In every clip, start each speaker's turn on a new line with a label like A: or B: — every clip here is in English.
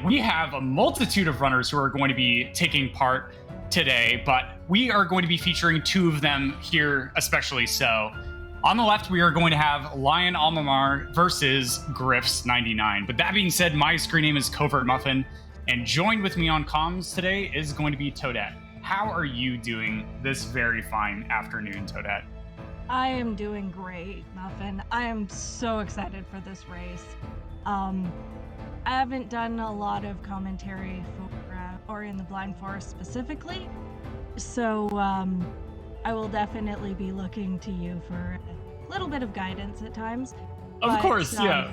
A: we have a multitude of runners who are going to be taking part today, but we are going to be featuring two of them here, especially so. On the left, we are going to have Lion Almamar versus Grifs99. But that being said, my screen name is Covert Muffin, and joined with me on comms today is going to be Toadette. How are you doing this very fine afternoon, Toadette?
B: I am doing great, Muffin. I am so excited for this race. I haven't done a lot of commentary for Ori and the Blind Forest specifically, so I will definitely be looking to you for a little bit of guidance at times.
A: Of course, yeah.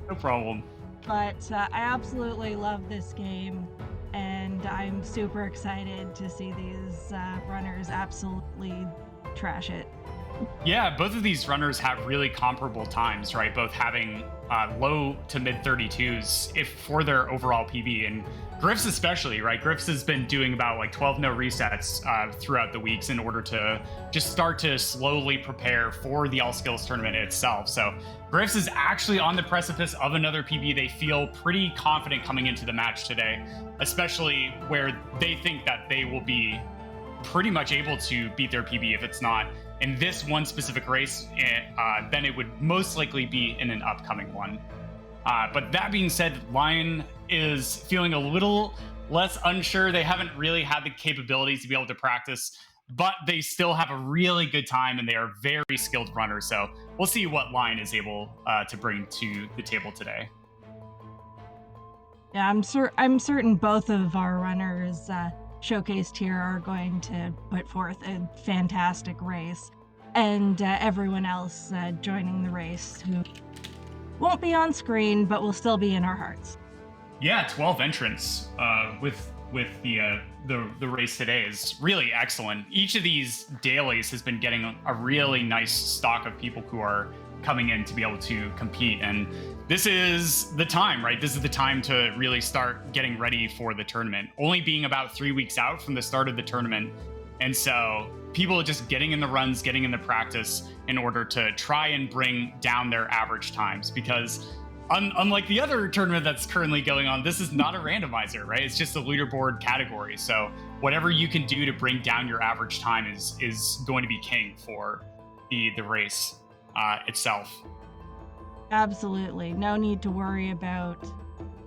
A: No problem.
B: But I absolutely love this game, and I'm super excited to see these runners absolutely trash it.
A: Yeah, both of these runners have really comparable times, right? Both having low to mid 32s if for their overall PB, and Grifs especially, right? Grifs has been doing about like 12 no resets throughout the weeks in order to just start to slowly prepare for the All Skills tournament itself. So Grifs is actually on the precipice of another PB. They feel pretty confident coming into the match today, especially where they think that they will be pretty much able to beat their PB. If it's not in this one specific race, then it would most likely be in an upcoming one. But that being said, Lion is feeling a little less unsure. They haven't really had the capabilities to be able to practice, but they still have a really good time, and they are very skilled runners. So we'll see what Lion is able to bring to the table today.
B: Yeah, I'm certain both of our runners showcased here are going to put forth a fantastic race, and everyone else joining the race who won't be on screen but will still be in our hearts.
A: Yeah, 12 entrants with the race today is really excellent. Each of these dailies has been getting a really nice stock of people who are coming in to be able to compete, and this is the time, right? This is the time to really start getting ready for the tournament, only being about 3 weeks out from the start of the tournament. And so people are just getting in the runs, getting in the practice in order to try and bring down their average times, because unlike the other tournament that's currently going on, this is not a randomizer, right? It's just a leaderboard category. So whatever you can do to bring down your average time is going to be king for the race itself.
B: Absolutely. No need to worry about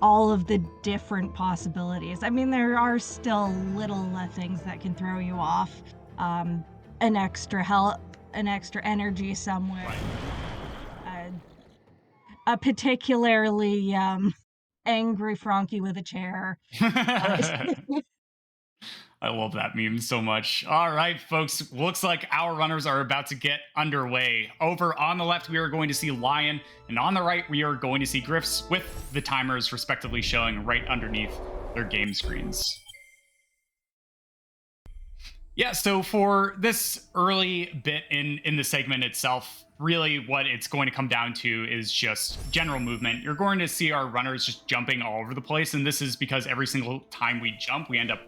B: all of the different possibilities. I mean, there are still little things that can throw you off. An extra help, an extra energy somewhere. A particularly angry Frankie with a chair.
A: I love that meme so much. All right, folks, looks like our runners are about to get underway. Over on the left, we are going to see Lion, and on the right, we are going to see Grifs, with the timers respectively showing right underneath their game screens. Yeah, so for this early bit in the segment itself, really what it's going to come down to is just general movement. You're going to see our runners just jumping all over the place, and this is because every single time we jump, we end up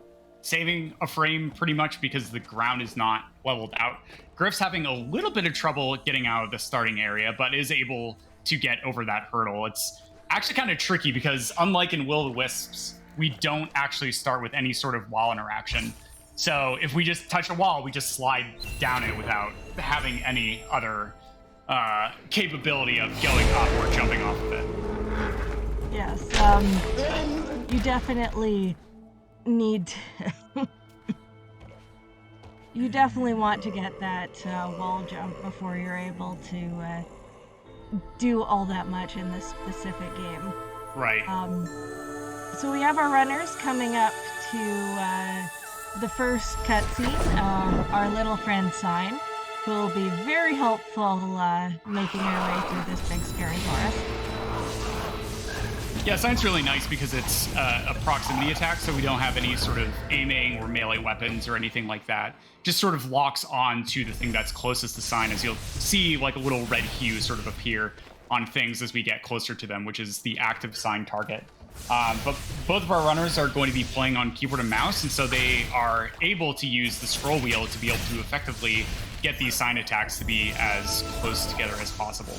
A: saving a frame pretty much because the ground is not leveled out. Grif's having a little bit of trouble getting out of the starting area, but is able to get over that hurdle. It's actually kind of tricky because unlike in Will-O-the-Wisps, we don't actually start with any sort of wall interaction. So if we just touch a wall, we just slide down it without having any other capability of going up or jumping off of it.
B: Yes, you definitely need to you definitely want to get that wall jump before you're able to do all that much in this specific game.
A: Right.
B: So we have our runners coming up to the first cutscene, our little friend Sign, who will be very helpful making our way through this big scary forest.
A: Yeah, Sign's really nice because it's a proximity attack, so we don't have any sort of aiming or melee weapons or anything like that. Just sort of locks on to the thing that's closest to Sign, as you'll see like a little red hue sort of appear on things as we get closer to them, which is the active Sign target. But both of our runners are going to be playing on keyboard and mouse, and so they are able to use the scroll wheel to be able to effectively get these Sign attacks to be as close together as possible.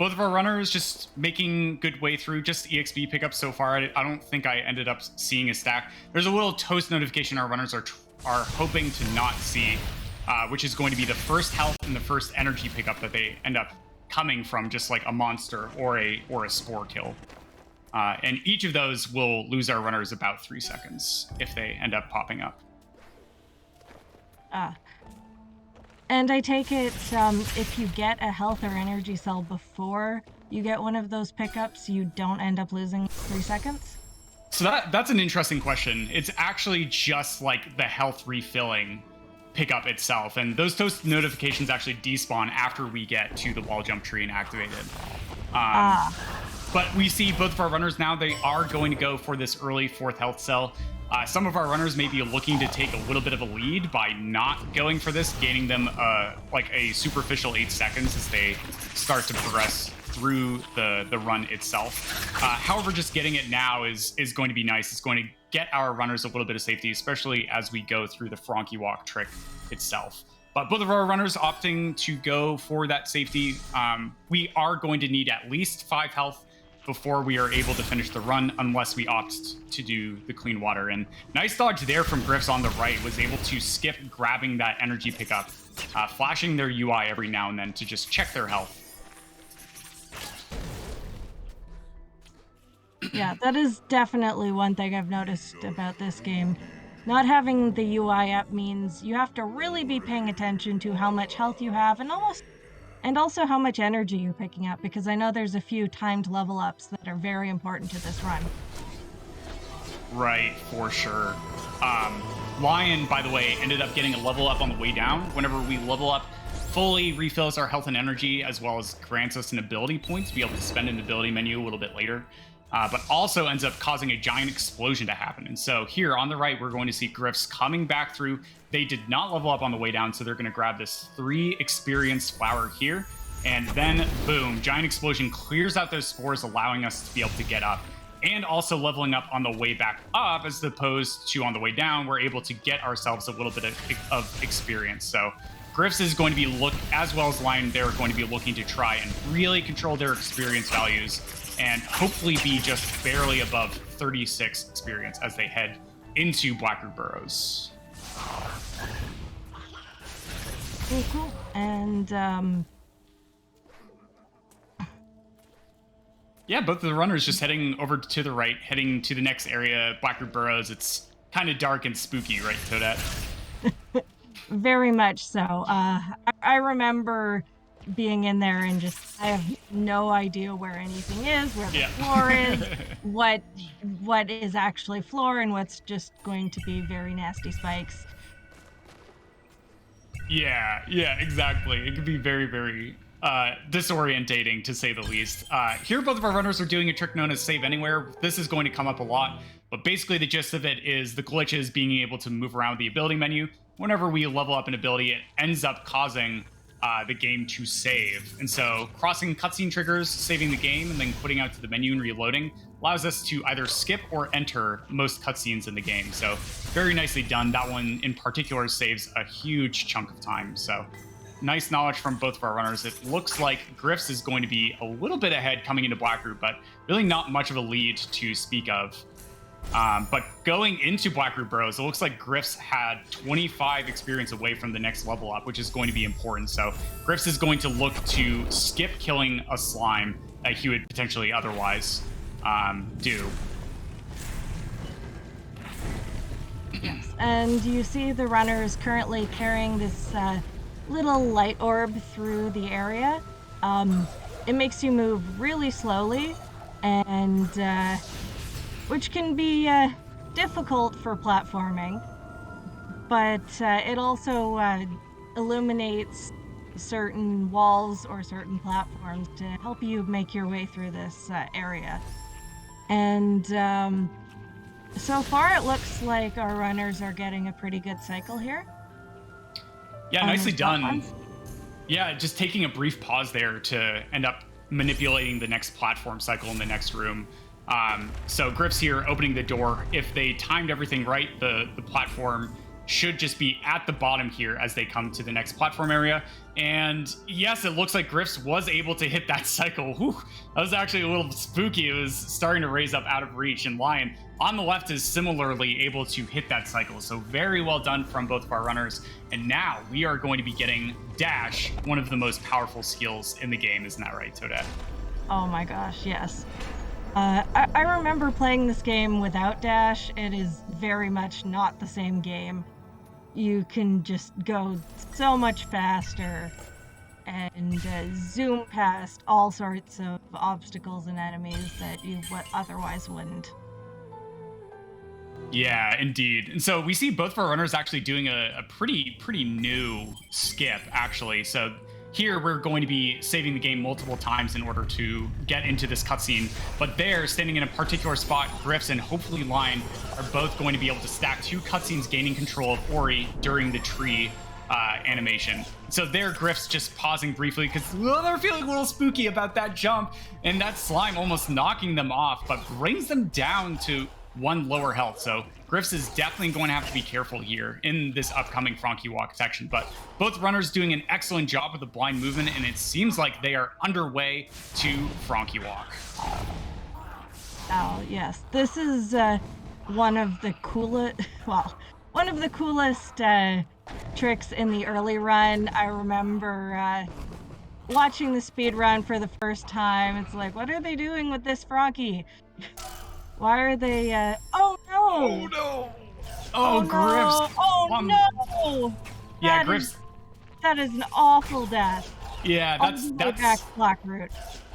A: both of our runners just making good way through, just EXP pickups so far. I don't think I ended up seeing a stack. There's a little toast notification our runners are hoping to not see, which is going to be the first health and the first energy pickup that they end up coming from, just like a monster or a spore kill. And each of those will lose our runners about 3 seconds if they end up popping up.
B: And I take it if you get a health or energy cell before you get one of those pickups, you don't end up losing 3 seconds?
A: So that's an interesting question. It's actually just like the health refilling pickup itself, and those toast notifications actually despawn after we get to the wall jump tree and activate it. But we see both of our runners now, they are going to go for this early 4th health cell. Some of our runners may be looking to take a little bit of a lead by not going for this, gaining them like a superficial 8 seconds as they start to progress through the run itself. However, just getting it now is going to be nice. It's going to get our runners a little bit of safety, especially as we go through the Frankie Walk trick itself. But both of our runners opting to go for that safety. We are going to need at least 5 health before we are able to finish the run, unless we opt to do the clean water. And nice dodge there from Grifs on the right, was able to skip grabbing that energy pickup, flashing their UI every now and then to just check their health.
B: Yeah, that is definitely one thing I've noticed about this game. Not having the UI up means you have to really be paying attention to how much health you have and also how much energy you're picking up, because I know there's a few timed level ups that are very important to this run.
A: Right, for sure. Lion, by the way, ended up getting a level up on the way down. Whenever we level up, fully refills our health and energy, as well as grants us an ability point to be able to spend in the ability menu a little bit later. But also ends up causing a giant explosion to happen. And so here on the right, we're going to see Grifs coming back through. They did not level up on the way down, so they're going to grab this 3 experience flower here. And then, boom, giant explosion clears out those spores, allowing us to be able to get up. And also leveling up on the way back up, as opposed to on the way down, we're able to get ourselves a little bit of experience. So Grifs is going to be as well as Lion, they're going to be looking to try and really control their experience values and hopefully be just barely above 36 experience as they head into Blackroot Burrows.
B: Cool. And
A: yeah, both of the runners just heading over to the right, heading to the next area, Blackroot Burrows. It's kind of dark and spooky, right, Toadette?
B: Very much so. I remember being in there and just, I have no idea where anything is, where the floor is, what is actually floor, and what's just going to be very nasty spikes.
A: Yeah, exactly. It could be very, very disorientating, to say the least. Here, both of our runners are doing a trick known as Save Anywhere. This is going to come up a lot, but basically the gist of it is the glitch is being able to move around the ability menu. Whenever we level up an ability, it ends up causing the game to save. And so crossing cutscene triggers, saving the game, and then putting out to the menu and reloading allows us to either skip or enter most cutscenes in the game. So very nicely done. That one in particular saves a huge chunk of time. So nice knowledge from both of our runners. It looks like Grifs is going to be a little bit ahead coming into Blackroot, but really not much of a lead to speak of. But going into Blackroot Burrows, it looks like Grifs had 25 experience away from the next level up, which is going to be important. So Grifs is going to look to skip killing a slime that he would potentially otherwise do.
B: Yes, and you see the runners currently carrying this little light orb through the area. It makes you move really slowly, and which can be difficult for platforming, but it also illuminates certain walls or certain platforms to help you make your way through this area. And so far it looks like our runners are getting a pretty good cycle here.
A: Yeah, nicely done. Yeah, just taking a brief pause there to end up manipulating the next platform cycle in the next room. So Grifs here opening the door. If they timed everything right, the platform should just be at the bottom here as they come to the next platform area. And yes, it looks like Grifs was able to hit that cycle. Whew, that was actually a little spooky. It was starting to raise up out of reach, and Lion on the left is similarly able to hit that cycle. So very well done from both of our runners. And now we are going to be getting Dash, one of the most powerful skills in the game. Isn't that right, Toadette?
B: Oh my gosh, yes. I remember playing this game without Dash. It is very much not the same game. You can just go so much faster and zoom past all sorts of obstacles and enemies that you otherwise wouldn't.
A: Yeah, indeed. And so we see both of our runners actually doing a pretty new skip, actually. So here we're going to be saving the game multiple times in order to get into this cutscene. But there, standing in a particular spot, Grifs and hopefully Lion are both going to be able to stack 2 cutscenes gaining control of Ori during the tree animation. So there, Grifs just pausing briefly because they're feeling a little spooky about that jump, and that slime almost knocking them off, but brings them down to 1 lower health. So Grifs is definitely going to have to be careful here in this upcoming Frankie Walk section. But both runners doing an excellent job with the blind movement, and it seems like they are underway to Frankie Walk.
B: Oh, yes. This is one of the coolest, tricks in the early run. I remember watching the speed run for the first time. It's like, what are they doing with this Frankie? Why are they, oh no!
A: Oh no! Oh, Grifs!
B: Oh no!
A: Yeah, Grifs.
B: That is an awful death.
A: Yeah, that's
B: back Blackroot.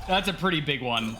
A: That's a pretty big one.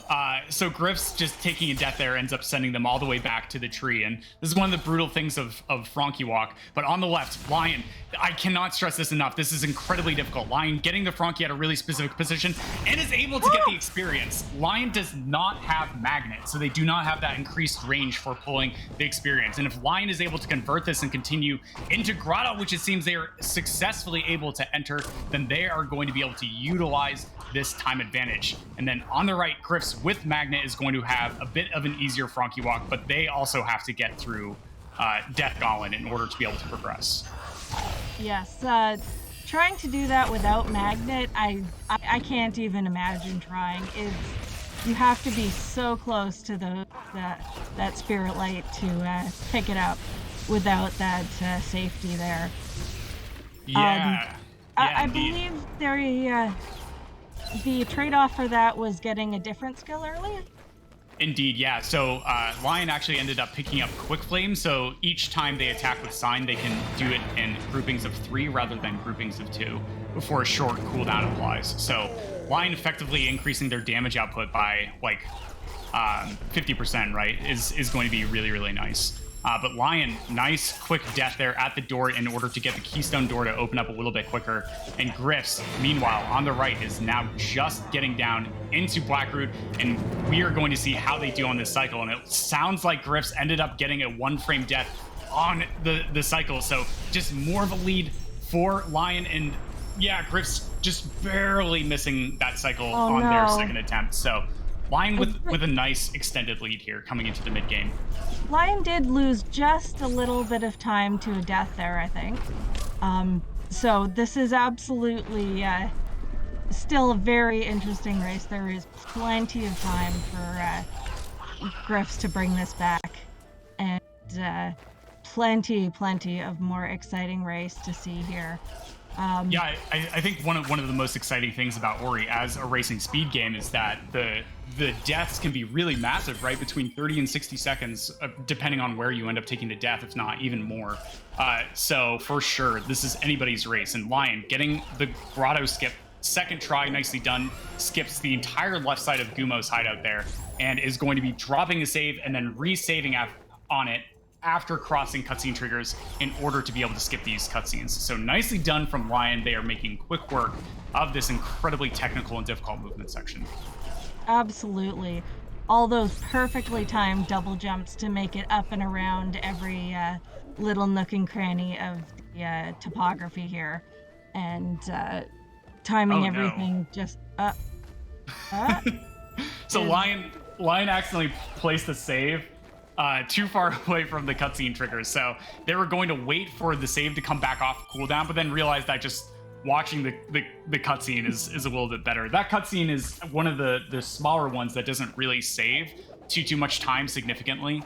A: So Grifs just taking a death there ends up sending them all the way back to the tree. And this is one of the brutal things of Frankie Walk. But on the left, Lion, I cannot stress this enough. This is incredibly difficult. Lion getting the Frankie at a really specific position and is able to get the experience. Lion does not have Magnet, so they do not have that increased range for pulling the experience. And if Lion is able to convert this and continue into Grotto, which it seems they are successfully able to enter, then they are going to be able to utilize this time advantage. And then on the right, Grifs with Magnet is going to have a bit of an easier Frankie Walk, but they also have to get through Death Gauntlet in order to be able to progress.
B: Yes, trying to do that without Magnet, I can't even imagine trying. You have to be so close to that Spirit Light to pick it up without that safety there.
A: Yeah.
B: I believe the trade-off for that was getting a different skill early?
A: Indeed, yeah. So Lion actually ended up picking up Quick Flame, so each time they attack with Sign, they can do it in groupings of 3 rather than groupings of 2 before a short cooldown applies. So Lion effectively increasing their damage output by like 50%, right, is going to be really, really nice. But Lion, nice quick death there at the door in order to get the keystone door to open up a little bit quicker. And Grifs, meanwhile, on the right is now just getting down into Blackroot, and we are going to see how they do on this cycle. And it sounds like Grifs ended up getting a 1-frame death on the cycle. So just more of a lead for Lion, and yeah, Grifs just barely missing that cycle on their second attempt. So Lion with a nice extended lead here coming into the mid-game.
B: Lion did lose just a little bit of time to a death there, I think. So this is absolutely still a very interesting race. There is plenty of time for Grifs to bring this back, and plenty of more exciting race to see here.
A: Yeah, I think one of the most exciting things about Ori as a racing speed game is that the deaths can be really massive, right? Between 30 and 60 seconds, depending on where you end up taking the death, if not even more. So for sure, this is anybody's race. And Lion getting the Grotto skip, second try, nicely done, skips the entire left side of Gumo's hideout there, and is going to be dropping a save and then re-saving on it after crossing cutscene triggers in order to be able to skip these cutscenes. So nicely done from Lion. They are making quick work of this incredibly technical and difficult movement section.
B: Absolutely. All those perfectly timed double jumps to make it up and around every little nook and cranny of the topography here. And timing everything just up.
A: So Lion accidentally placed a save too far away from the cutscene triggers. So they were going to wait for the save to come back off cooldown, but then realized that just watching the cutscene is a little bit better. That cutscene is one of the smaller ones that doesn't really save too much time significantly.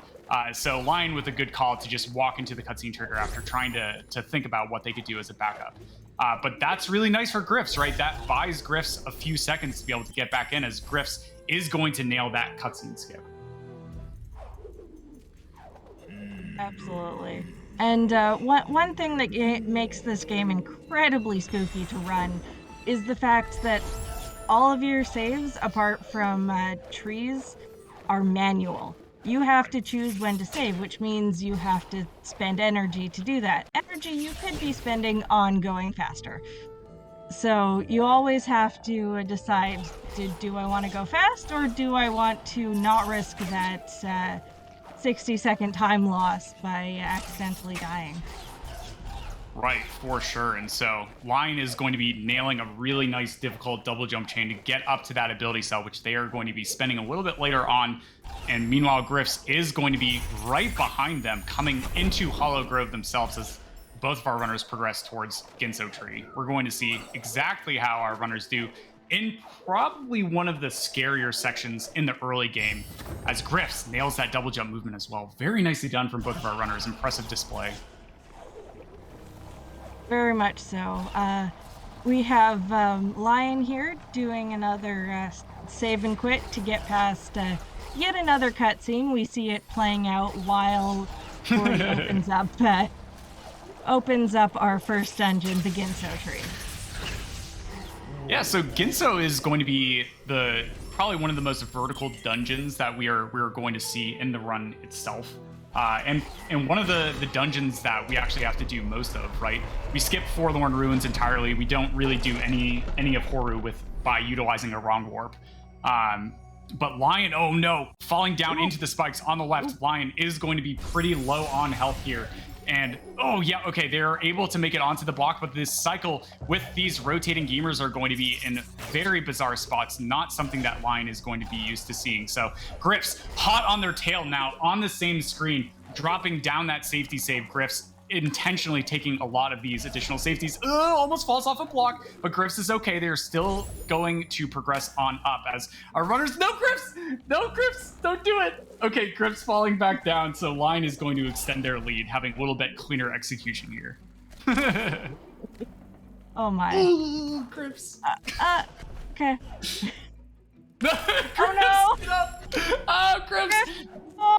A: So Lion with a good call to just walk into the cutscene trigger after trying to think about what they could do as a backup. But that's really nice for Grifs, right? That buys Grifs a few seconds to be able to get back in, as Grifs is going to nail that cutscene skip.
B: Absolutely. And one thing that makes this game incredibly spooky to run is the fact that all of your saves, apart from trees, are manual. You have to choose when to save, which means you have to spend energy to do that. Energy you could be spending on going faster. So you always have to decide, do I want to go fast, or do I want to not risk that 60-second time loss by accidentally dying?
A: Right, for sure. And so Lion is going to be nailing a really nice, difficult double jump chain to get up to that ability cell, which they are going to be spending a little bit later on. And meanwhile, Grifs is going to be right behind them, coming into Hollow Grove themselves as both of our runners progress towards Ginso Tree. We're going to see exactly how our runners do in probably one of the scarier sections in the early game, as Grifs nails that double jump movement as well. Very nicely done from both of our runners. Impressive display.
B: Very much so. We have Lion here doing another save and quit to get past yet another cutscene. We see it playing out while Tori opens up our first dungeon, the Ginso Tree.
A: Yeah, so Ginso is going to be probably one of the most vertical dungeons that we're going to see in the run itself. And one of the dungeons that we actually have to do most of, right? We skip Forlorn Ruins entirely. We don't really do any of Horu by utilizing a wrong warp. But Lion, oh no, falling down into the spikes on the left. Lion is going to be pretty low on health here. And oh yeah, okay, they're able to make it onto the block, but this cycle with these rotating gamers are going to be in very bizarre spots, not something that Lion is going to be used to seeing. So Grifs hot on their tail now on the same screen, dropping down that safety save. Grifs intentionally taking a lot of these additional safeties. Almost falls off a block, but Grifs is okay. They're still going to progress on up as our runners. No, Grifs, don't do it. Okay, Grifs falling back down, so Lion is going to extend their lead, having a little bit cleaner execution here.
B: Oh my.
A: Ooh, Grifs.
B: Okay.
A: Grifs,
B: oh no!
A: Get up. Oh, Grifs.
B: Oh.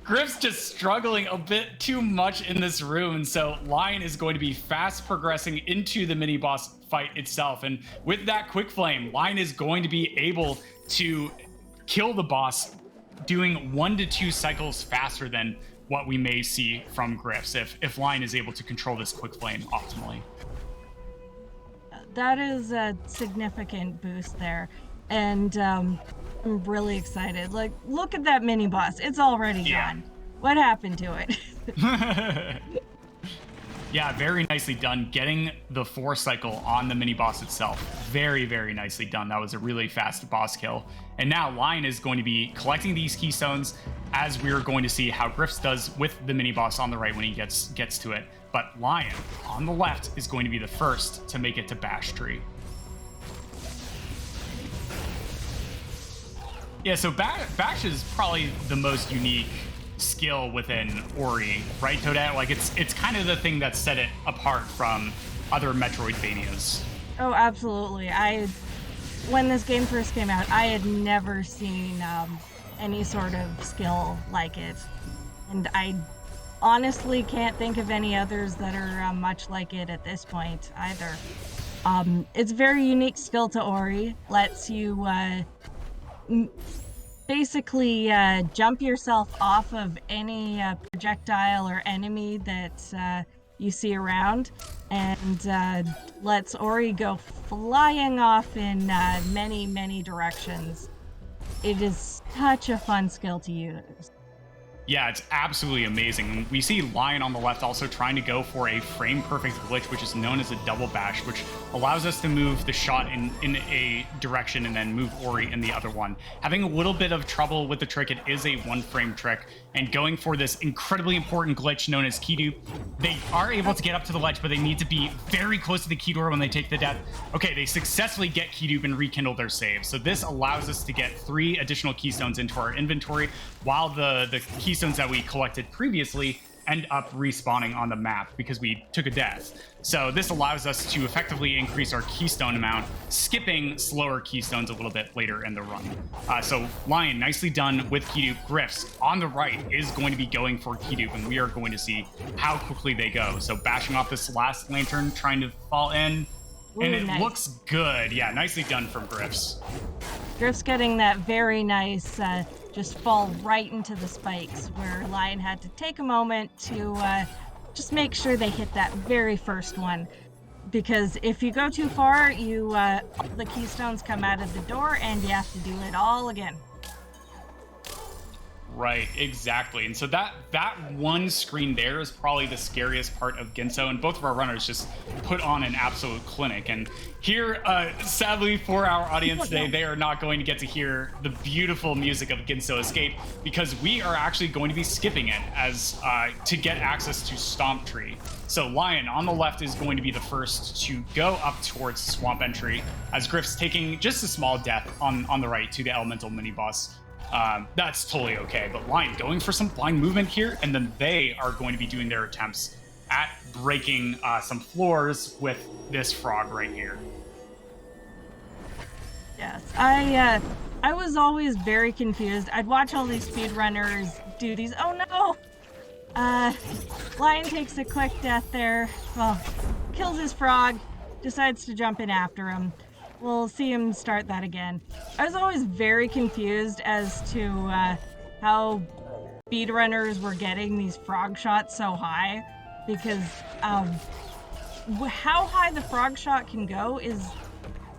A: Grifs just struggling a bit too much in this room, and so Lion is going to be fast progressing into the mini boss fight itself. And with that quick flame, Lion is going to be able to kill the boss, doing 1 to 2 cycles faster than what we may see from Grifs if Lion is able to control this quick flame optimally.
B: That is a significant boost there, and I'm really excited. Like, look at that mini boss. It's already gone. What happened to it?
A: Yeah, very nicely done. Getting the 4 cycle on the mini boss itself. Very, very nicely done. That was a really fast boss kill. And now Lion is going to be collecting these keystones, as we're going to see how Grifs does with the mini boss on the right when he gets to it. But Lion on the left is going to be the first to make it to Bash Tree. Yeah, so Bash is probably the most unique skill within Ori, right, Toadette? Like, it's kind of the thing that set it apart from other Metroidvanias.
B: Oh, absolutely. When this game first came out, I had never seen any sort of skill like it. And I honestly can't think of any others that are much like it at this point either. It's a very unique skill to Ori. Lets you basically jump yourself off of any projectile or enemy that you see around, and lets Ori go flying off in many directions. It is such a fun skill to use.
A: Yeah, it's absolutely amazing. We see Lion on the left also trying to go for a frame perfect glitch, which is known as a double bash, which allows us to move the shot in a direction and then move Ori in the other one. Having a little bit of trouble with the trick, it is a one frame trick, and going for this incredibly important glitch known as key dupe. They are able to get up to the ledge, but they need to be very close to the key door when they take the death. Okay, they successfully get key dupe and rekindle their save. So this allows us to get 3 additional keystones into our inventory, while the keystones that we collected previously end up respawning on the map because we took a death. So this allows us to effectively increase our keystone amount, skipping slower keystones a little bit later in the run. So Lion, nicely done with key dupe. Grifs on the right is going to be going for key dupe, and we are going to see how quickly they go. So bashing off this last lantern, trying to fall in, and it looks good. Yeah, nicely done from Grifs.
B: Grif's getting that very nice just fall right into the spikes, where Lion had to take a moment to just make sure they hit that very first one. Because if you go too far, the keystones come out of the door and you have to do it all again.
A: Right, exactly. And so that one screen there is probably the scariest part of Ginso, and both of our runners just put on an absolute clinic. And here, sadly for our audience today, they are not going to get to hear the beautiful music of Ginso Escape, because we are actually going to be skipping it as to get access to Stomp Tree. So Lion on the left is going to be the first to go up towards Swamp Entry, as Griff's taking just a small death on the right to the Elemental mini-boss. That's totally okay, but Lion going for some blind movement here, and then they are going to be doing their attempts at breaking some floors with this frog right here.
B: Yes, I was always very confused. I'd watch all these speedrunners do these. Oh no! Lion takes a quick death there. Well, kills his frog, decides to jump in after him. We'll see him start that again. I was always very confused as to how speedrunners were getting these frog shots so high, because how high the frog shot can go is,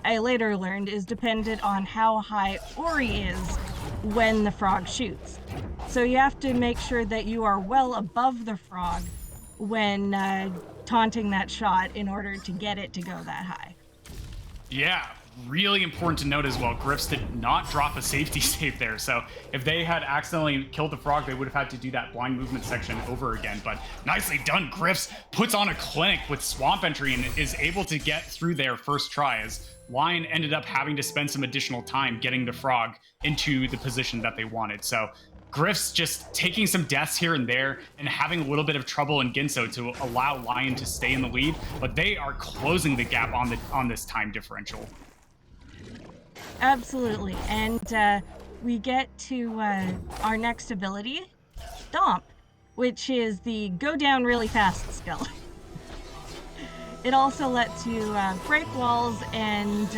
B: I later learned, is dependent on how high Ori is when the frog shoots. So you have to make sure that you are well above the frog when taunting that shot in order to get it to go that high.
A: Yeah, really important to note as well, Grifs did not drop a safety save there. So if they had accidentally killed the frog, they would have had to do that blind movement section over again. But nicely done, Grifs puts on a clinic with Swamp Entry and is able to get through their first try, as Lion ended up having to spend some additional time getting the frog into the position that they wanted. So Grifs just taking some deaths here and there and having a little bit of trouble in Ginso to allow Lion to stay in the lead, but they are closing the gap on this time differential.
B: Absolutely, and we get to our next ability, Stomp, which is the go down really fast skill. It also lets you break walls and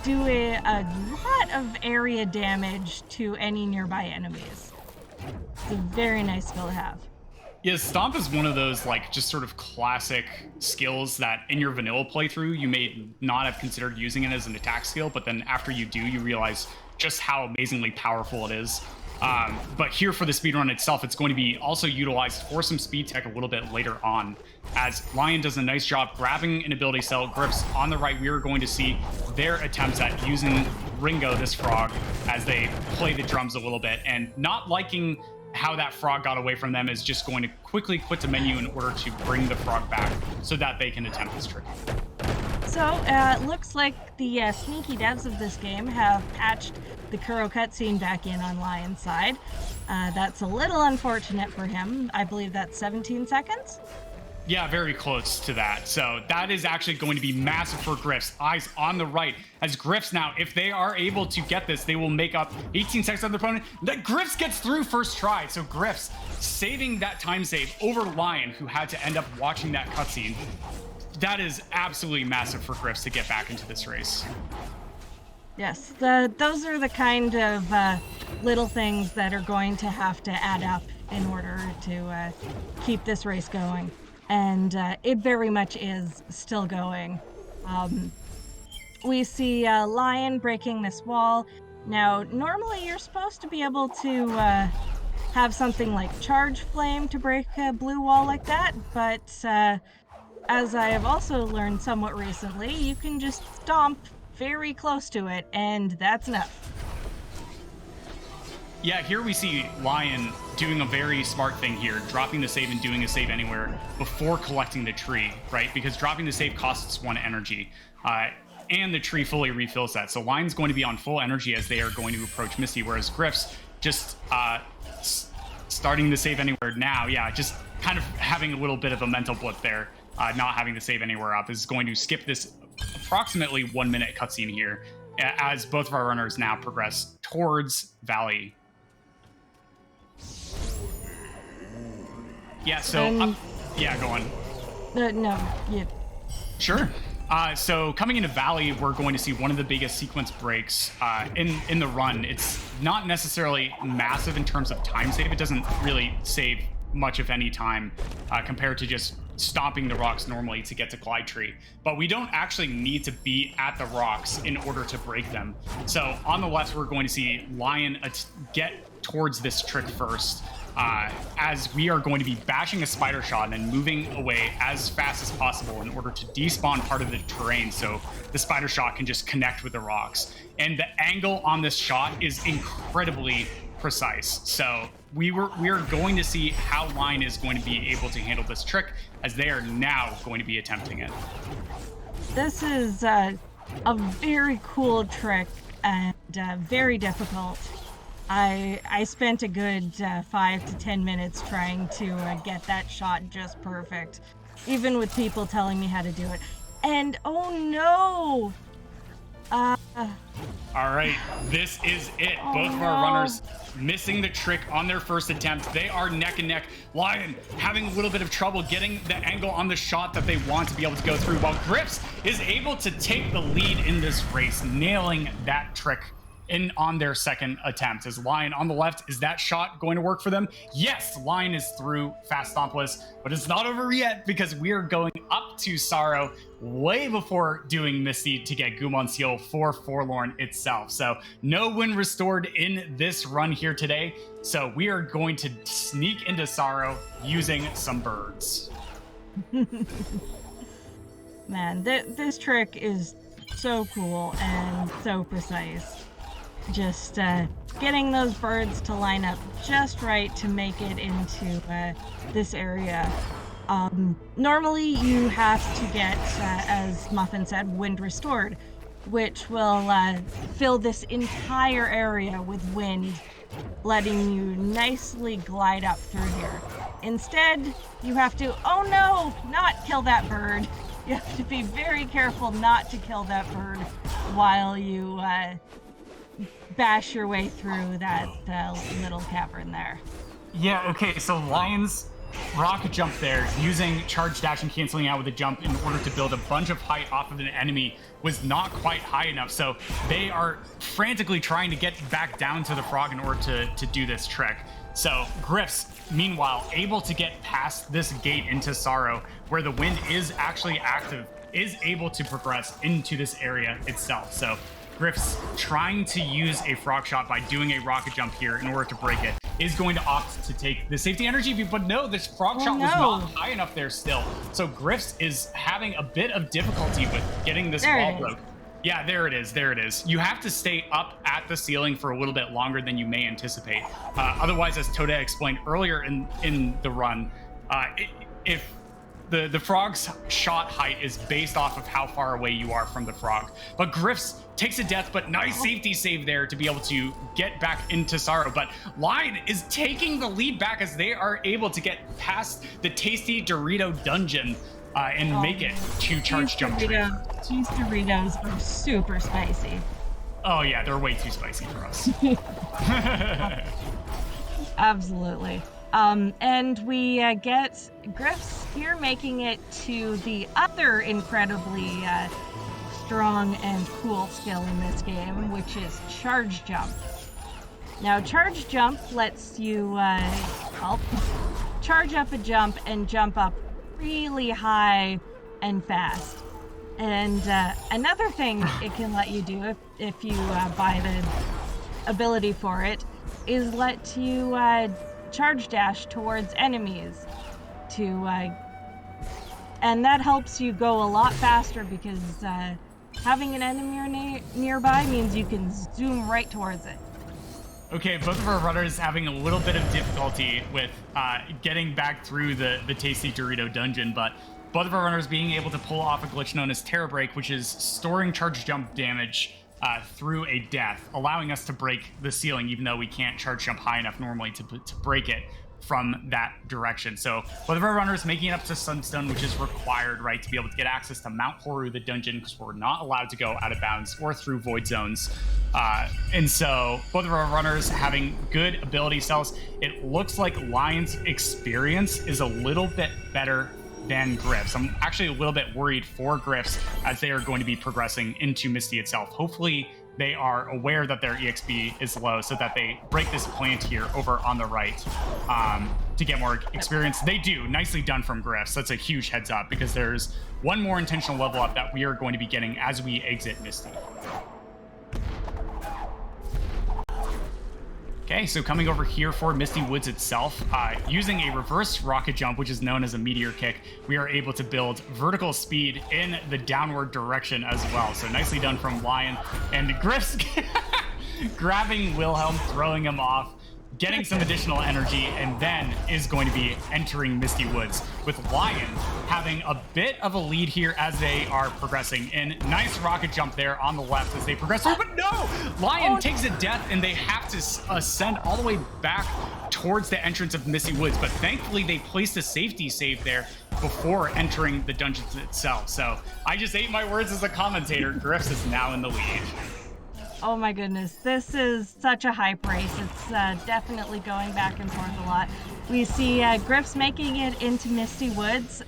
B: do a lot of area damage to any nearby enemies. It's a very nice skill to have.
A: Yeah, Stomp is one of those like just sort of classic skills that in your vanilla playthrough you may not have considered using it as an attack skill, but then after you do, you realize just how amazingly powerful it is. But here for the speedrun itself, it's going to be also utilized for some speed tech a little bit later on, as Lion does a nice job grabbing an ability cell. Grifs on the right, we are going to see their attempts at using Ringo, this frog, as they play the drums a little bit, and not liking how that frog got away from them is just going to quickly quit the menu in order to bring the frog back so that they can attempt this trick.
B: So, it looks like the sneaky devs of this game have patched the Kuro cutscene back in on Lion's side. That's a little unfortunate for him. I believe that's 17 seconds?
A: Yeah, very close to that. So that is actually going to be massive for Grifs. Eyes on the right, as Grifs now, if they are able to get this, they will make up 18 seconds on their opponent. That Grifs gets through first try. So Grifs saving that time save over Lion, who had to end up watching that cutscene. That is absolutely massive for Grifs to get back into this race.
B: Yes, those are the kind of little things that are going to have to add up in order to keep this race going. And it very much is still going. We see Lion breaking this wall. Now, normally you're supposed to be able to have something like Charge Flame to break a blue wall like that, but as I have also learned somewhat recently, you can just stomp very close to it, and that's enough.
A: Yeah, here we see Lion doing a very smart thing here, dropping the save and doing a save anywhere before collecting the tree, right? Because dropping the save costs 1 energy, and the tree fully refills that. So Lion's going to be on full energy as they are going to approach Misty, whereas Grifs just starting the save anywhere now, yeah, just kind of having a little bit of a mental blip there, not having the save anywhere up. This is going to skip this approximately 1 minute cutscene here as both of our runners now progress towards Valley. Yeah, so, yeah, go on.
B: No, yeah.
A: Sure. So coming into Valley, we're going to see one of the biggest sequence breaks in the run. It's not necessarily massive in terms of time save. It doesn't really save much, if any, time compared to just stomping the rocks normally to get to Glide Tree. But we don't actually need to be at the rocks in order to break them. So on the left, we're going to see Lion get towards this trick first. As we are going to be bashing a spider shot and then moving away as fast as possible in order to despawn part of the terrain so the spider shot can just connect with the rocks. And the angle on this shot is incredibly precise. So we are going to see how Lion is going to be able to handle this trick as they are now going to be attempting it.
B: This is a very cool trick and very difficult. I spent a good 5 to 10 minutes trying to get that shot just perfect, even with people telling me how to do it. And oh no!
A: All right, this is it. Both of our runners missing the trick on their first attempt. They are neck and neck. Lion having a little bit of trouble getting the angle on the shot that they want to be able to go through, while Grifs is able to take the lead in this race, nailing that trick on their second attempt. Is Lion on the left? Is that shot going to work for them? Yes, Lion is through Fast Stompless, but it's not over yet because we are going up to Sorrow way before doing Misty to get Gumon Seal for Forlorn itself. So no win restored in this run here today. So we are going to sneak into Sorrow using some birds.
B: Man, this trick is so cool and so precise. Just getting those birds to line up just right to make it into this area. Normally you have to get, as Muffin said, wind restored, which will fill this entire area with wind, letting you nicely glide up through here. Instead, you have to, oh no, not kill that bird. You have to be very careful not to kill that bird while you bash your way through that little cavern there.
A: Yeah, okay, so Lion's rocket jump there, using charge dash and canceling out with a jump in order to build a bunch of height off of an enemy was not quite high enough, so they are frantically trying to get back down to the frog in order to do this trick. So Grifs, meanwhile, able to get past this gate into Sorrow, where the wind is actually active, is able to progress into this area itself. So Grifs trying to use a frog shot by doing a rocket jump here in order to break it is going to opt to take the safety energy, but no, this frog shot was not high enough there still. So Grifs is having a bit of difficulty with getting this wall broke. Yeah, there it is. You have to stay up at the ceiling for a little bit longer than you may anticipate. Otherwise, as Toda explained earlier in the run, if the frog's shot height is based off of how far away you are from the frog. But Grifs takes a death, but nice safety save there to be able to get back into Sorrow. But Lion is taking the lead back as they are able to get past the tasty Dorito dungeon and make it to charge jump tree.
B: Cheese Doritos are super spicy.
A: Oh yeah, they're way too spicy for us.
B: Absolutely. And we get Grifs here making it to the other incredibly strong and cool skill in this game, which is Charge Jump. Now, Charge Jump lets you charge up a jump and jump up really high and fast. And another thing it can let you do if you buy the ability for it is let you charge dash towards enemies and that helps you go a lot faster because having an enemy nearby means you can zoom right towards it.
A: Okay, both of our runners having a little bit of difficulty with getting back through the Tasty Dorito dungeon, but both of our runners being able to pull off a glitch known as Terror Break, which is storing charge jump damage through a death, allowing us to break the ceiling, even though we can't charge jump high enough normally to break it from that direction. So both of our runners making it up to Sunstone, which is required, right, to be able to get access to Mount Horu, the dungeon, because we're not allowed to go out of bounds or through void zones. And so both of our runners having good ability cells. It looks like Lion's experience is a little bit better than Grifs. I'm actually a little bit worried for Grifs as they are going to be progressing into Misty itself. Hopefully they are aware that their EXP is low so that they break this plant here over on the right to get more experience. They do. Nicely done from Grifs. That's a huge heads up because there's one more intentional level up that we are going to be getting as we exit Misty. Okay, so coming over here for Misty Woods itself, using a reverse rocket jump, which is known as a meteor kick, we are able to build vertical speed in the downward direction as well. So nicely done from Lion. And Grifs grabbing Wilhelm, throwing him off, getting some additional energy, and then is going to be entering Misty Woods, with Lion having a bit of a lead here as they are progressing. And nice rocket jump there on the left as they progress through, but no! Lion takes a death, and they have to ascend all the way back towards the entrance of Misty Woods, but thankfully they placed a safety save there before entering the dungeon itself. So I just ate my words as a commentator. Grifs is now in the lead.
B: Oh my goodness, this is such a hype race. It's definitely going back and forth a lot. We see Grifs making it into Misty Woods,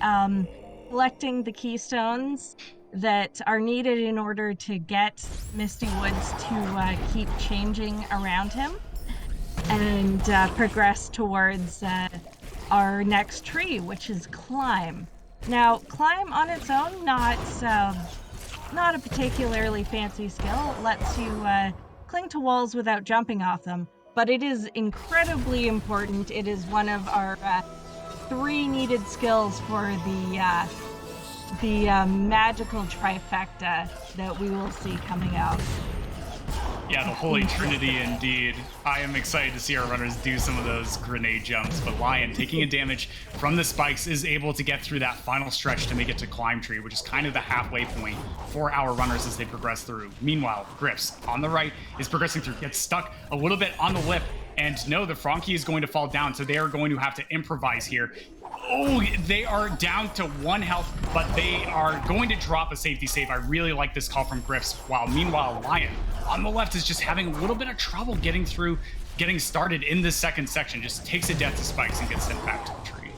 B: collecting the keystones that are needed in order to get Misty Woods to keep changing around him and progress towards our next tree, which is Climb. Now, Climb on its own, not a particularly fancy skill. It lets you cling to walls without jumping off them, but it is incredibly important. It is one of our 3 needed skills for the magical trifecta that we will see coming out.
A: Yeah, the Holy Trinity indeed. I am excited to see our runners do some of those grenade jumps, but Lion, taking a damage from the spikes, is able to get through that final stretch to make it to Climb Tree, which is kind of the halfway point for our runners as they progress through. Meanwhile, Grifs on the right is progressing through, gets stuck a little bit on the lip, and no, the Frankie is going to fall down, so they are going to have to improvise here. Oh, they are down to 1 health, but they are going to drop a safety save. I really like this call from Grifs, while meanwhile Lion on the left is just having a little bit of trouble getting started in this second section. Just takes a death to spikes and gets sent back to the tree.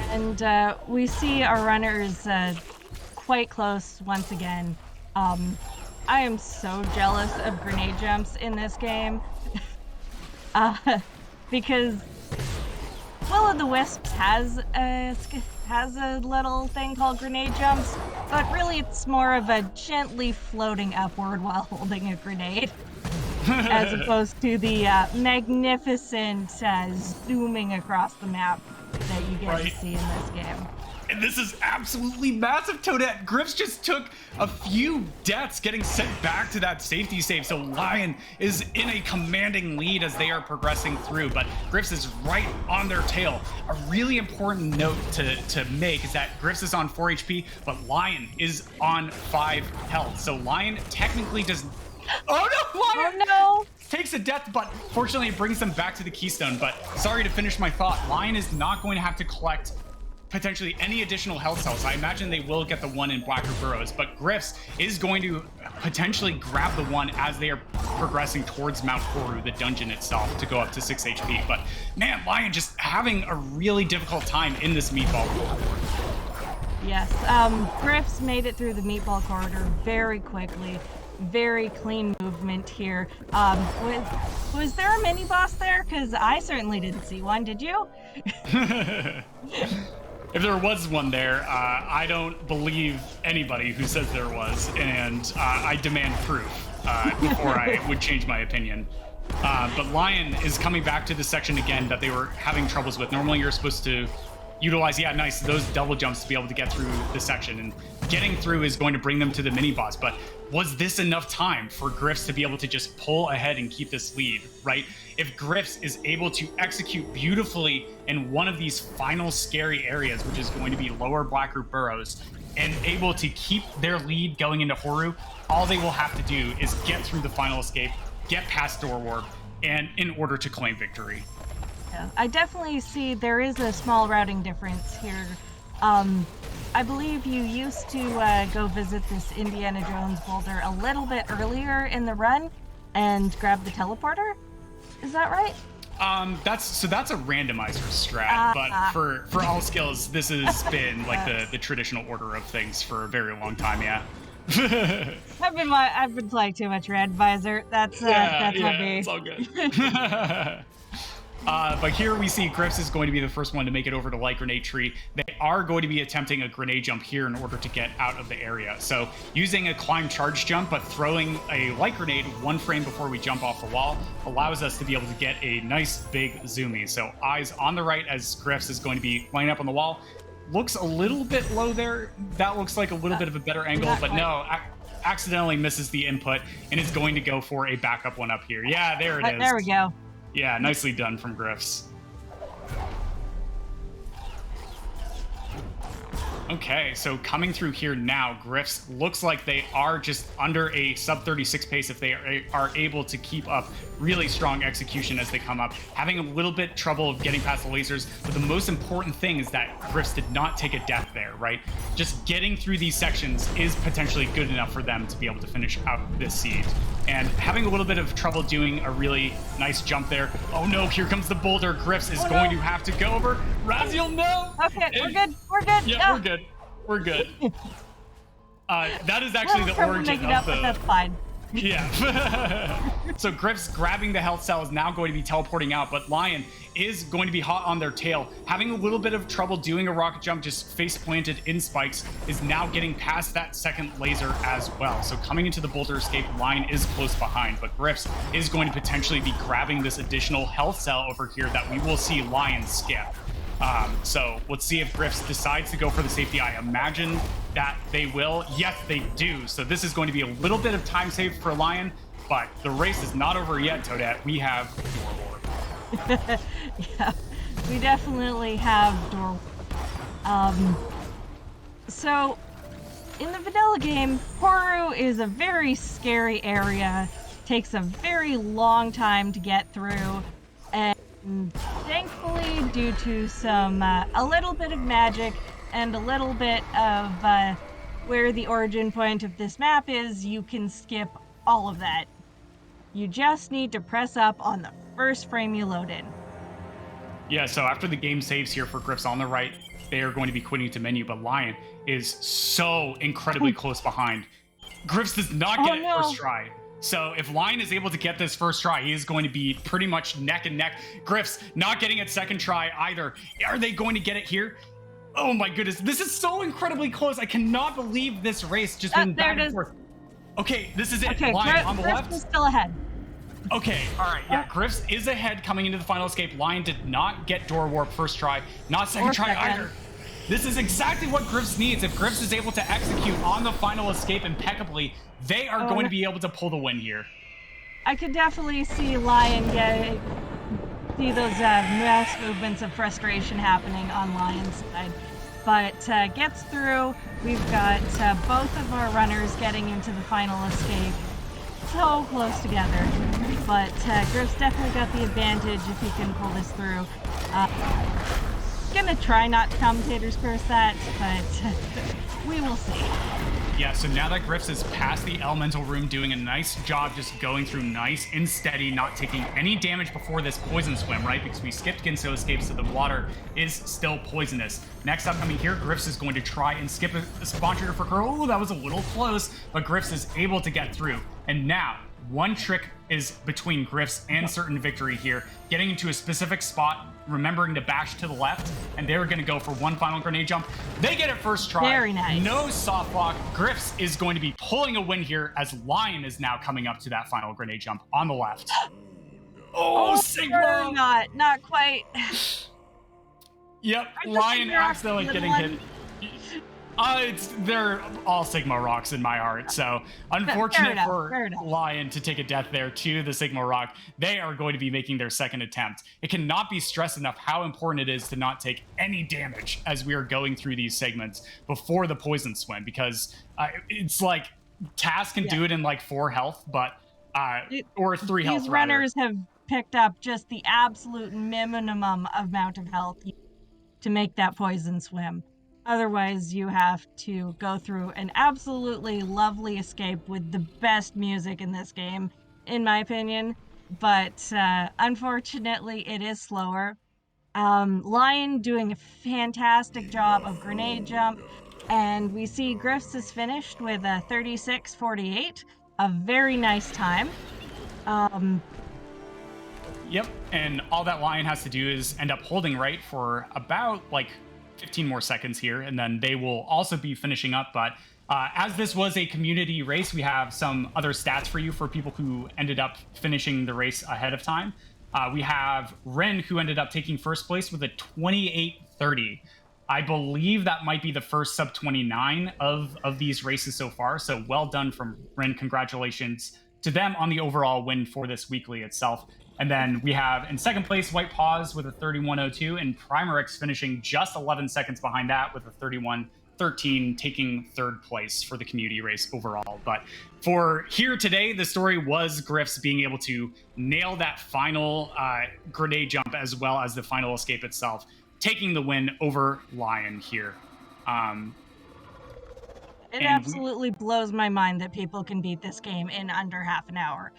B: And we see our runners quite close once again. I am so jealous of grenade jumps in this game because Will-o'-the-Wisp has a little thing called grenade jumps, but really it's more of a gently floating upward while holding a grenade, as opposed to the magnificent zooming across the map that you get to see in this game.
A: And this is absolutely massive, Toadette. Grifs just took a few deaths getting sent back to that safety save, so Lion is in a commanding lead as they are progressing through, but Grifs is right on their tail. A really important note to make is that Grifs is on 4 HP, but Lion is on 5 health. So Lion technically does... Oh no, Lion!
B: Oh no!
A: Takes a death, but fortunately it brings them back to the keystone. But sorry to finish my thought, Lion is not going to have to collect potentially any additional health cells. I imagine they will get the 1 in Blacker Burrows, but Grifs is going to potentially grab the 1 as they are progressing towards Mount Horu, the dungeon itself, to go up to 6 HP. But man, Lion just having a really difficult time in this meatball corridor.
B: Yes, Grifs made it through the meatball corridor very quickly. Very clean movement here. Was there a mini boss there? Because I certainly didn't see one. Did you?
A: If there was one there, I don't believe anybody who says there was, and I demand proof before I would change my opinion. But Lion is coming back to the section again that they were having troubles with. Normally you're supposed to utilize, yeah, nice, those double jumps to be able to get through the section. And getting through is going to bring them to the mini boss. But was this enough time for Grifs to be able to just pull ahead and keep this lead, right? If Grifs is able to execute beautifully in one of these final scary areas, which is going to be lower Blackroot Burrows, and able to keep their lead going into Horu, all they will have to do is get through the final escape, get past Door Warp, and in order to claim victory.
B: Yeah, I definitely see there is a small routing difference here. I believe you used to go visit this Indiana Jones boulder a little bit earlier in the run and grab the teleporter. Is that right?
A: That's a randomizer strat, but for all skills, this has been like the traditional order of things for a very long time. Yeah.
B: I've been playing too much randomizer. That's on me.
A: It's all good. But here we see Grifs is going to be the first one to make it over to Light Grenade Tree. They are going to be attempting a grenade jump here in order to get out of the area. So using a climb charge jump, but throwing a light grenade 1 frame before we jump off the wall allows us to be able to get a nice big zoomy. So eyes on the right as Grifs is going to be lining up on the wall. Looks a little bit low there. That looks like a little bit of a better angle, but no, accidentally misses the input and is going to go for a backup one up here. Yeah, there it is.
B: There we go.
A: Yeah, nicely done from Grifs. Okay, so coming through here now, Grifs looks like they are just under a sub 36 pace if they are able to keep up really strong execution as they come up. Having a little bit trouble of getting past the lasers, but the most important thing is that Grifs did not take a death there, right? Just getting through these sections is potentially good enough for them to be able to finish out this seed. And having a little bit of trouble doing a really nice jump there. Oh no, here comes the boulder. Grifs is going to have to go over. Raziel, no!
B: Okay, we're good. We're good.
A: Yeah, we're good. We're good. That is actually the origin of the...
B: But that's fine.
A: Yeah. So Grifs grabbing the health cell is now going to be teleporting out, but Lion is going to be hot on their tail. Having a little bit of trouble doing a rocket jump, just face planted in spikes, is now getting past that second laser as well. So coming into the boulder escape, Lion is close behind, but Grifs is going to potentially be grabbing this additional health cell over here that we will see Lion skip. So let's see if Grifs decides to go for the safety. I imagine that they will. Yes, they do. So this is going to be a little bit of time saved for Lion, but the race is not over yet, Toadette. We have Door Warp.
B: Yeah, we definitely have Door Warp. So in the vanilla game, Horu is a very scary area. Takes a very long time to get through, and thankfully, due to some a little bit of magic and a little bit of where the origin point of this map is, you can skip all of that. You just need to press up on the first frame you load in.
A: Yeah, so after the game saves here for Grifs on the right, they are going to be quitting to menu, but Lion is so incredibly close behind. Grifs does not get it first try. So if Lion is able to get this first try, he is going to be pretty much neck and neck. Grifs not getting it second try either. Are they going to get it here? Oh my goodness, this is so incredibly close. I cannot believe this race just been back and forth. Okay, this is it.
B: Okay,
A: Lion on the left.
B: Grifs is still ahead.
A: Okay, all right, yeah, Grifs is ahead coming into the final escape. Lion did not get Door Warp first try, not second try either. This is exactly what Grifs needs. If Grifs is able to execute on the final escape impeccably, they are going to be able to pull the win here.
B: I could definitely see Lion see those mass movements of frustration happening on Lion's side. But gets through. We've got both of our runners getting into the final escape. So close together. But Grifs definitely got the advantage if he can pull this through. Gonna try not to commentator's curse that, but we will see.
A: Yeah, so now that Grifs is past the elemental room, doing a nice job just going through nice and steady, not taking any damage before this poison swim, right? Because we skipped Ginso escape, so the water is still poisonous. Next up coming here, Grifs is going to try and skip a spawn trigger for Curl. Oh, that was a little close, but Grifs is able to get through. And now, one trick is between Grifs and certain victory here, getting into a specific spot, remembering to bash to the left, and they're going to go for one final grenade jump. They get it first try.
B: Very nice.
A: No soft block. Grifs is going to be pulling a win here as Lion is now coming up to that final grenade jump on the left. Oh, Sigma!
B: Not quite.
A: Yep,
B: Are the
A: Lion
B: Sigma rocks
A: accidentally
B: the
A: getting
B: little
A: hit. They're all Sigma rocks in my heart. So unfortunate for
B: fair enough.
A: Lion to take a death there to the Sigma rock. They are going to be making their second attempt. It cannot be stressed enough how important it is to not take any damage as we are going through these segments before the poison swim, because it's like Taz can do it in like 4 health, but or 3 health
B: These
A: rather.
B: runners have picked up just the absolute minimum amount of health to make that poison swim. Otherwise, you have to go through an absolutely lovely escape with the best music in this game, in my opinion. But unfortunately, it is slower. Lion doing a fantastic job of grenade jump, and we see Grifs is finished with a 36:48, a very nice time.
A: Yep, and all that Lion has to do is end up holding right for about like 15 more seconds here, and then they will also be finishing up. But as this was a community race, we have some other stats for you for people who ended up finishing the race ahead of time. We have Ren, who ended up taking first place with a 28:30. I believe that might be the first sub 29 of these races so far. So well done from Ren. Congratulations to them on the overall win for this weekly itself. And then we have in second place White Paws with a 31:02, and Primarix finishing just 11 seconds behind that with a 31:13, taking third place for the community race overall. But for here today, the story was Grifs being able to nail that final grenade jump as well as the final escape itself, taking the win over Lion here.
B: It absolutely blows my mind that people can beat this game in under half an hour.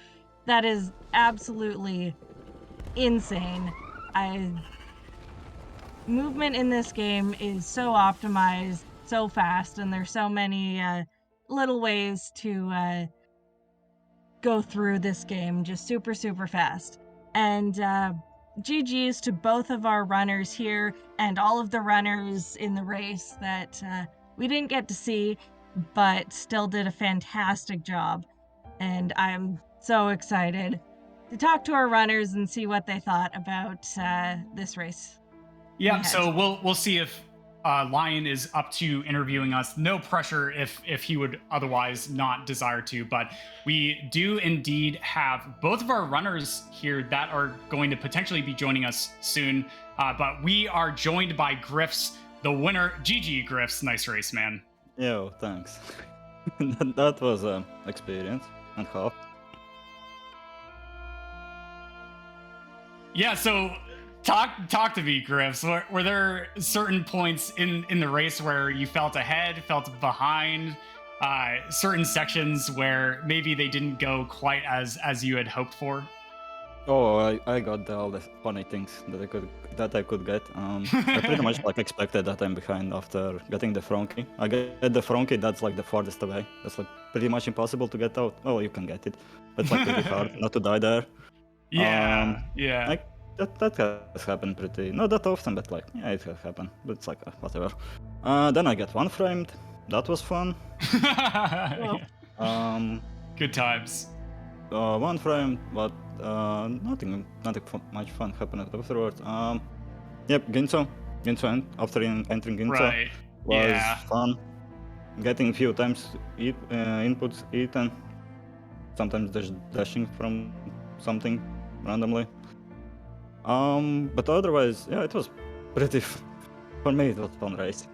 B: That is absolutely insane. Movement in this game is so optimized, so fast, and there's so many little ways to go through this game just super, super fast. And GG's to both of our runners here and all of the runners in the race that we didn't get to see, but still did a fantastic job. And I'm so excited to talk to our runners and see what they thought about this race.
A: Yeah, so we'll see if Lion is up to interviewing us. No pressure if he would otherwise not desire to, but we do indeed have both of our runners here that are going to potentially be joining us soon. But we are joined by Grifs, the winner. GG, Grifs. Nice race, man.
C: Yo, thanks. That was an experience and half.
A: Yeah, so talk to me, Grifs. Were there certain points in the race where you felt ahead, felt behind, certain sections where maybe they didn't go quite as you had hoped for?
C: Oh, I got all the funny things that I could get. I pretty much like expected that I'm behind after getting the Frankie. I get the Frankie, that's like the farthest away. That's like pretty much impossible to get out. Oh, you can get it, but it's like pretty hard not to die there.
A: Yeah.
C: Like, that has happened pretty, not that often, but like, yeah, it has happened. But it's like, whatever. Then I get one framed. That was fun.
A: Good times.
C: One frame, but nothing much fun happened afterwards. Yep, Ginso after entering Ginso was fun. Getting a few times inputs eaten. Sometimes there's dashing from something randomly. But otherwise, yeah, it was pretty. For me, it was a fun race.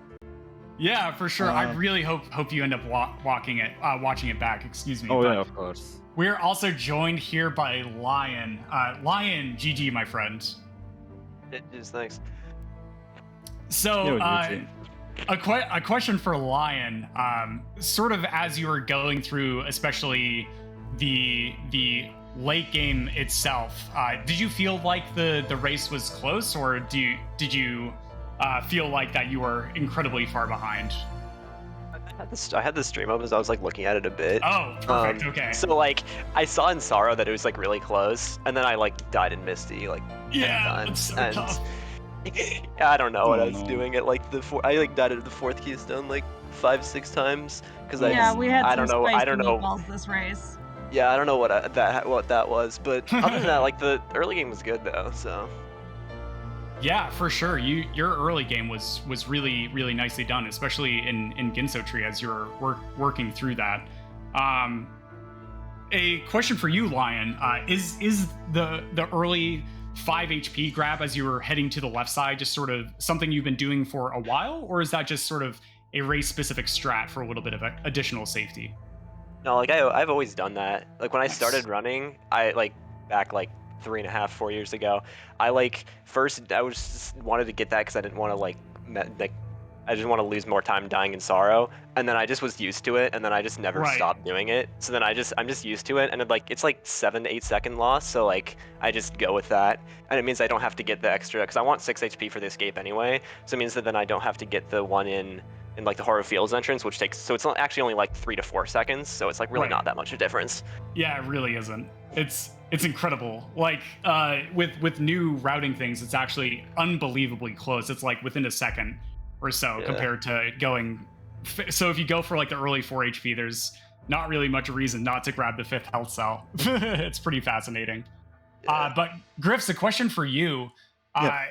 A: Yeah, for sure. I really hope you end up watching it back. Excuse me.
C: Oh yeah, of course.
A: We're also joined here by Lion. Lion, GG, my friend.
D: Just thanks.
A: So, a question for Lion. Sort of as you were going through, especially the late game itself, did you feel like the race was close, or did you feel like that you were incredibly far behind?
D: I had the stream up as I was like looking at it a bit.
A: Oh, perfect. Okay.
D: So like I saw in Sorrow that it was like really close, and then I like died in Misty like 10 times.
A: It's so tough.
D: I don't know what I was doing at like I like died at the 4th keystone like 5-6 times because
B: we had
D: I don't know
B: meatballs this race.
D: Yeah, I don't know what that was, but other than that, like the early game was good though. So
A: Yeah, for sure. Your early game was really really nicely done, especially in Ginso Tree as you were working through that. Um, a question for you, Lion, is the early 5 HP grab as you were heading to the left side just sort of something you've been doing for a while, or is that just sort of a race specific strat for a little bit of additional safety?
D: no, like I've always done that. Like when I
A: Nice.
D: started running, I like back like 3.5, 4 years ago. I like first I was just wanted to get that because I didn't want to like I just want to lose more time dying in sorrow, and then I just was used to it, and then I just never
A: Right.
D: stopped doing it. So then I'm just used to it, and it's like 7 to 8 second loss. So like I just go with that, and it means I don't have to get the extra because I want 6 HP for the escape anyway. So it means that then I don't have to get the one in like the Horror Fields entrance, which takes so it's actually only like 3 to 4 seconds. So it's like really
A: Right.
D: not that much of a difference.
A: Yeah, it really isn't. It's incredible. Like with new routing things, it's actually unbelievably close. It's like within a second or so
D: Yeah.
A: compared to going. So if you go for like the early 4 HP, there's not really much reason not to grab the 5th health cell. It's pretty fascinating.
D: Yeah.
A: But Griffs, a question for you.
C: Yeah.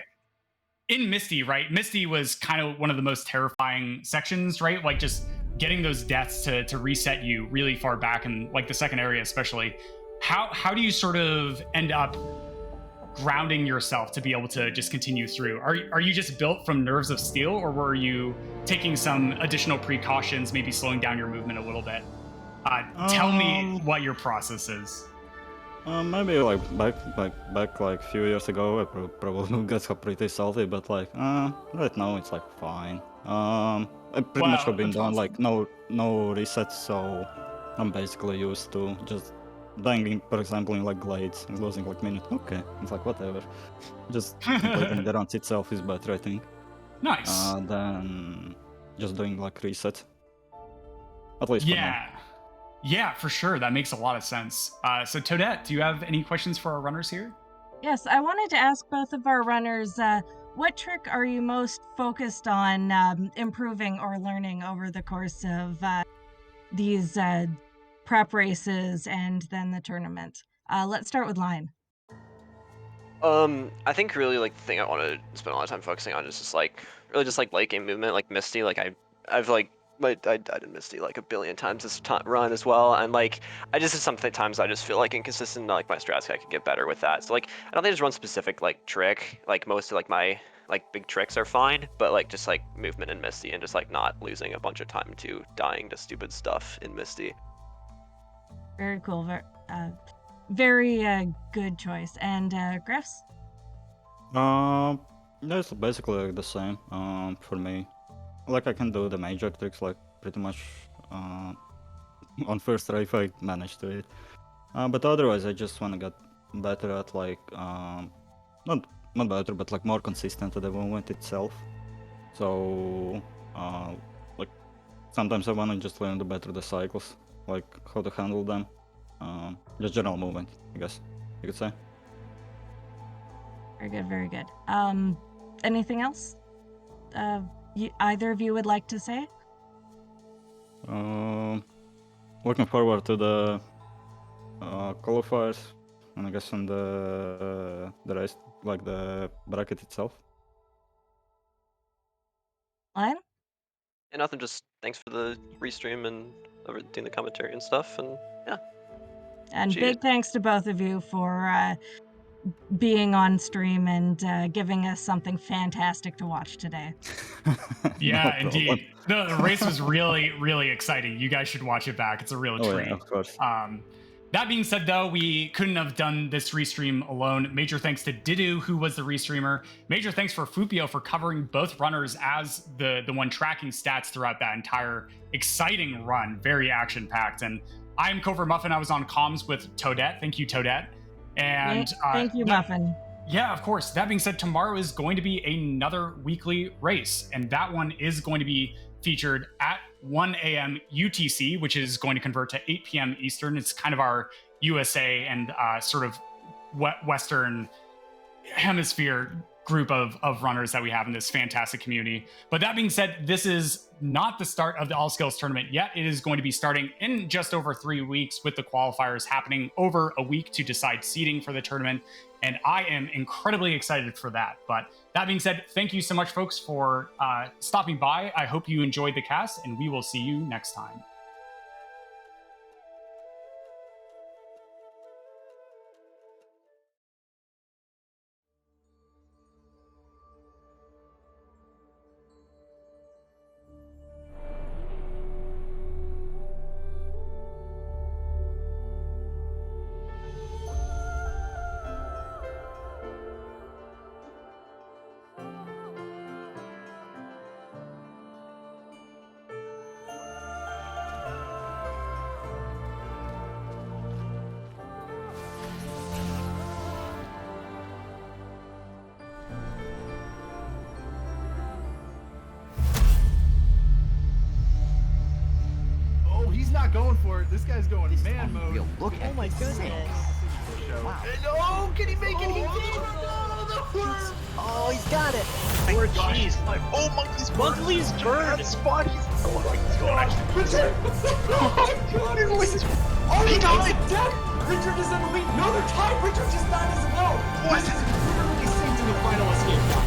A: In Misty, right? Misty was kind of one of the most terrifying sections, right? Like just getting those deaths to reset you really far back in like the second area, especially. How do you sort of end up grounding yourself to be able to just continue through? Are you just built from nerves of steel, or were you taking some additional precautions, maybe slowing down your movement a little bit? Tell me what your process is.
C: Maybe like back like a few years ago, I probably got pretty salty, but like right now it's like fine. I pretty much
A: Wow,
C: have been
A: that's
C: done
A: awesome.
C: like no resets, so I'm basically used to just dying, for example, in like glades and losing like minute. Okay, it's like whatever. Just completing the runs itself is better, I think.
A: Nice.
C: Than just doing like reset. At least for now.
A: Yeah, for sure. That makes a lot of sense. So Toadette, do you have any questions for our runners here?
B: Yes, I wanted to ask both of our runners, what trick are you most focused on improving or learning over the course of these prep races and then the tournament? Let's start with Lion.
D: I think really like the thing I want to spend a lot of time focusing on is just like really just like late game movement, like Misty. Like I've like I died in Misty like a billion times this run as well, and like I just sometimes I just feel like inconsistent. Like my strats, I could get better with that. So like I don't think there's one specific like trick. Like most of like my like big tricks are fine, but like just like movement in Misty and just like not losing a bunch of time to dying to stupid stuff in Misty.
B: Very cool. Very good choice. And Griffs?
C: That's basically like the same. For me, like I can do the major tricks like pretty much on first try if I manage to it. But otherwise, I just want to get better at like not better, but like more consistent at the movement itself. So like sometimes I want to just learn the better the cycles, like how to handle them. Just general movement, I guess you could say.
B: Very good, very good. Anything else either of you would like to say?
C: Looking forward to the qualifiers, and I guess on the rest, like the bracket itself.
B: Lion?
D: And nothing, just thanks for the restream and doing the commentary and stuff, and yeah.
B: And
D: Cheers.
B: big thanks to both of you for being on stream and giving us something fantastic to watch today.
A: Yeah,
C: No
A: indeed. The race was really, really exciting. You guys should watch it back. It's a real treat.
C: Yeah, of course.
A: That being said, though, we couldn't have done this restream alone. Major thanks to Didu, who was the restreamer. Major thanks for Fupio for covering both runners as the one tracking stats throughout that entire exciting run. Very action-packed. And I'm Covert Muffin. I was on comms with Toadette. Thank you, Toadette. And
B: thank you, Muffin.
A: Yeah, of course. That being said, tomorrow is going to be another weekly race, and that one is going to be featured at 1 a.m. UTC, which is going to convert to 8 p.m. Eastern. It's kind of our USA and sort of Western hemisphere group of runners that we have in this fantastic community. But that being said, this is not the start of the All Skills tournament yet. It is going to be starting in just over 3 weeks, with the qualifiers happening over a week to decide seeding for the tournament. And I am incredibly excited for that. But that being said, thank you so much, folks, for stopping by. I hope you enjoyed the cast, and we will see you next time.
E: Not going for it. This guy's going man mode.
F: Look at my goodness.
E: Wow. Oh, can he make it? He did.
F: Oh, he's got it.
G: Poor cheese. Oh, Monkey's burned. That spot. Oh my god.
E: Richard! Oh my god! Oh, he got it! Dead! Richard is in the lead. No, they're tied. Richard just died as well. What? This is literally synced in the final escape.